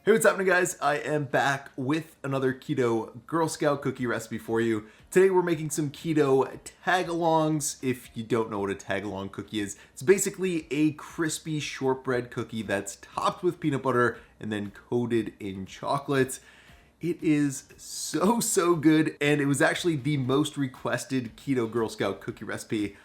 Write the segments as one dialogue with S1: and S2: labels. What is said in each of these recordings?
S1: Hey, what's happening, guys? I am back with another keto Girl Scout cookie recipe for you. Today we're making some keto tag-alongs. If you don't know what a tag-along cookie is, it's basically a crispy shortbread cookie that's topped with peanut butter and then coated in chocolate. It is so good, and it was actually the most requested keto Girl Scout cookie recipe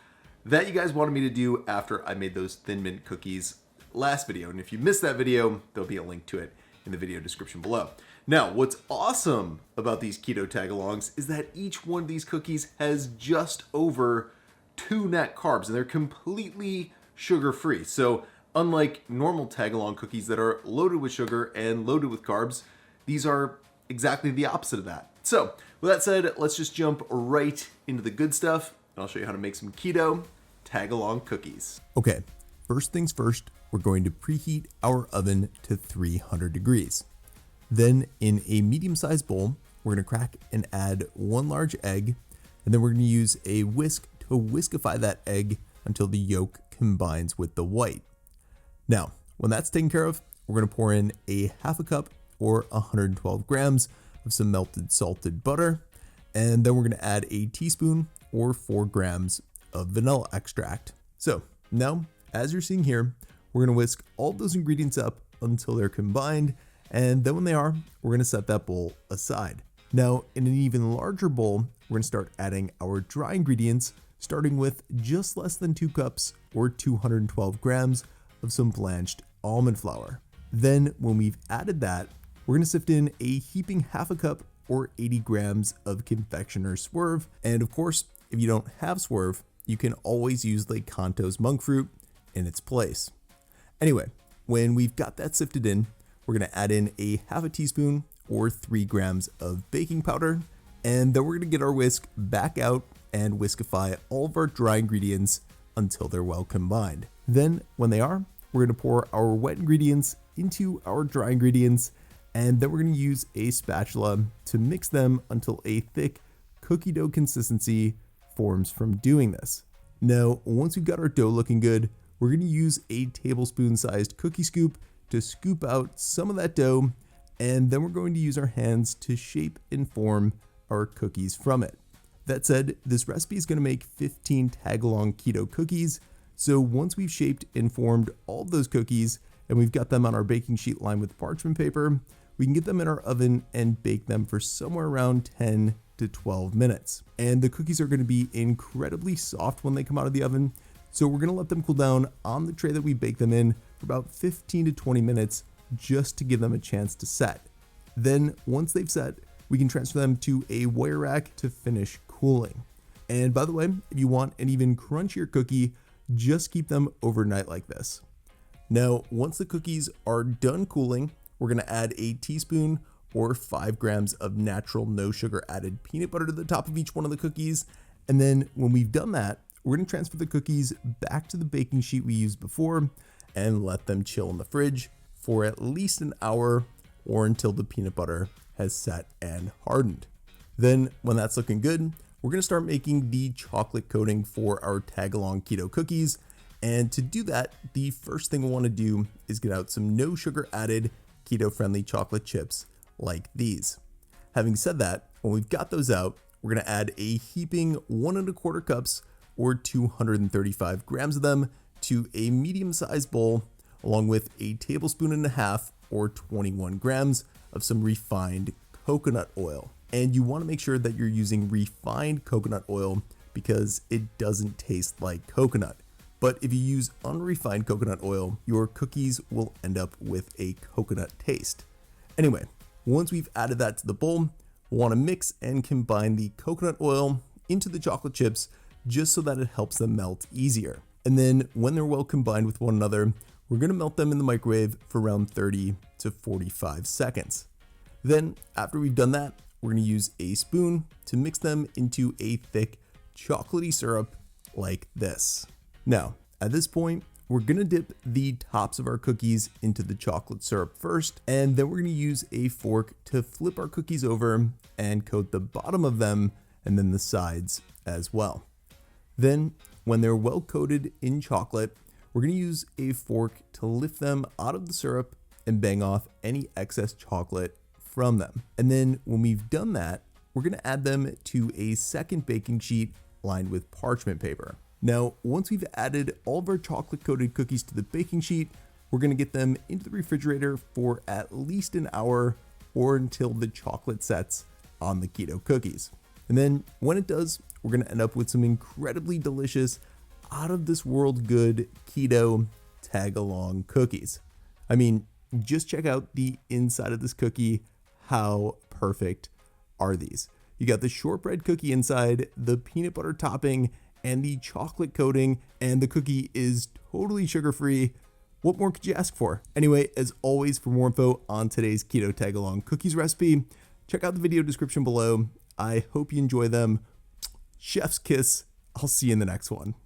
S1: that you guys wanted me to do after I made those Thin Mint cookies last video. And if you missed that video, there'll be a link to it in the video description below. Now, what's awesome about these keto tag-alongs is that each one of these cookies has just over 2 net carbs, and they're completely sugar-free. So unlike normal tag-along cookies that are loaded with sugar and loaded with carbs, these are exactly the opposite of that. So with that said, let's just jump right into the good stuff, and I'll show you how to make some keto tag-along cookies.
S2: Okay, first things first, we're going to preheat our oven to 300 degrees. Then in a medium-sized bowl, we're going to crack and add 1 large egg, and then we're going to use a whisk to whiskify that egg until the yolk combines with the white. Now, when that's taken care of, we're going to pour in a half a cup or 112 grams of some melted salted butter, and then we're going to add a teaspoon or 4 grams of vanilla extract. So now, as you're seeing here, we're going to whisk all those ingredients up until they're combined, and then when they are, we're going to set that bowl aside. Now, in an even larger bowl, we're going to start adding our dry ingredients, starting with just less than 2 cups or 212 grams of some blanched almond flour. Then, when we've added that, we're going to sift in a heaping half a cup or 80 grams of confectioner's swerve. And of course, if you don't have swerve, you can always use Lake Kanto's monk fruit in its place. Anyway, when we've got that sifted in, we're going to add in a half a teaspoon or 3 grams of baking powder, and then we're going to get our whisk back out and whiskify all of our dry ingredients until they're well combined. Then, when they are, we're going to pour our wet ingredients into our dry ingredients, and then we're going to use a spatula to mix them until a thick cookie dough consistency forms from doing this. Now, once we've got our dough looking good, we're going to use a tablespoon-sized cookie scoop to scoop out some of that dough, and then we're going to use our hands to shape and form our cookies from it. That said, this recipe is going to make 15 tag-along keto cookies, so once we've shaped and formed all of those cookies, and we've got them on our baking sheet lined with parchment paper, we can get them in our oven and bake them for somewhere around 10 to 12 minutes. And the cookies are going to be incredibly soft when they come out of the oven, so we're going to let them cool down on the tray that we bake them in for about 15 to 20 minutes just to give them a chance to set. Then once they've set, we can transfer them to a wire rack to finish cooling. And by the way, if you want an even crunchier cookie, just keep them overnight like this. Now, once the cookies are done cooling, we're going to add a teaspoon or 5 grams of natural no sugar added peanut butter to the top of each one of the cookies. And then when we've done that, we're going to transfer the cookies back to the baking sheet we used before and let them chill in the fridge for at least an hour or until the peanut butter has set and hardened. Then when that's looking good, we're going to start making the chocolate coating for our tag-along keto cookies. And to do that, the first thing we want to do is get out some no sugar added keto-friendly chocolate chips like these. Having said that, when we've got those out, we're going to add a heaping 1 1/4 cups or 235 grams of them to a medium-sized bowl, along with a tablespoon and a half or 21 grams of some refined coconut oil. And you want to make sure that you're using refined coconut oil because it doesn't taste like coconut. But if you use unrefined coconut oil, your cookies will end up with a coconut taste. Anyway, once we've added that to the bowl, we'll want to mix and combine the coconut oil into the chocolate chips just so that it helps them melt easier. And then when they're well combined with one another, we're going to melt them in the microwave for around 30 to 45 seconds. Then after we've done that, we're going to use a spoon to mix them into a thick chocolatey syrup like this. Now, at this point, we're going to dip the tops of our cookies into the chocolate syrup first, and then we're going to use a fork to flip our cookies over and coat the bottom of them and then the sides as well. Then, when they're well coated in chocolate, we're going to use a fork to lift them out of the syrup and bang off any excess chocolate from them. And then when we've done that, we're gonna add them to a second baking sheet lined with parchment paper. Now, once we've added all of our chocolate coated cookies to the baking sheet, we're gonna get them into the refrigerator for at least an hour or until the chocolate sets on the keto cookies. And then when it does, we're gonna end up with some incredibly delicious, out of this world good keto tag along cookies. I mean, just check out the inside of this cookie. How perfect are these? You got the shortbread cookie inside, the peanut butter topping, and the chocolate coating, and the cookie is totally sugar-free. What more could you ask for? Anyway, as always, for more info on today's keto tag along cookies recipe, check out the video description below. I hope you enjoy them. Chef's kiss. I'll see you in the next one.